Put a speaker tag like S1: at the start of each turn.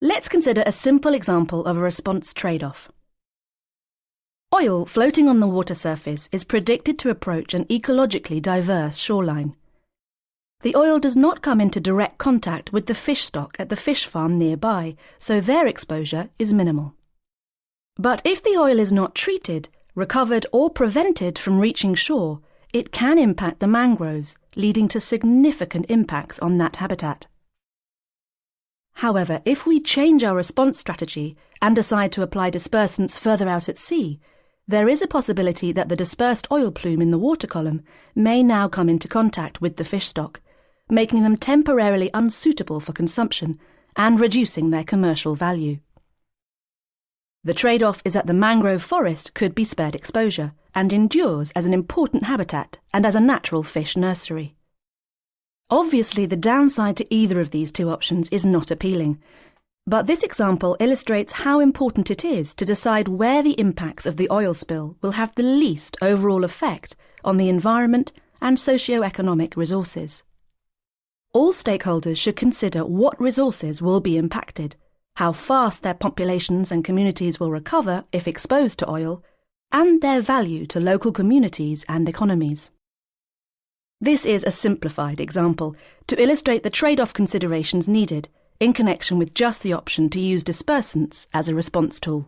S1: Let's consider a simple example of a response trade-off. Oil floating on the water surface is predicted to approach an ecologically diverse shoreline. The oil does not come into direct contact with the fish stock at the fish farm nearby, so their exposure is minimal. But if the oil is not treated, recovered or prevented from reaching shore, it can impact the mangroves, leading to significant impacts on that habitat. However, if we change our response strategy and decide to apply dispersants further out at sea, there is a possibility that the dispersed oil plume in the water column may now come into contact with the fish stock, making them temporarily unsuitable for consumption and reducing their commercial value. The trade-off is that the mangrove forest could be spared exposure and endures as an important habitat and as a natural fish nursery. Obviously, the downside to either of these two options is not appealing, but this example illustrates how important it is to decide where the impacts of the oil spill will have the least overall effect on the environment and socio-economic resources. All stakeholders should consider what resources will be impacted, how fast their populations and communities will recover if exposed to oil, and their value to local communities and economies. This is a simplified example to illustrate the trade-off considerations needed in connection with just the option to use dispersants as a response tool.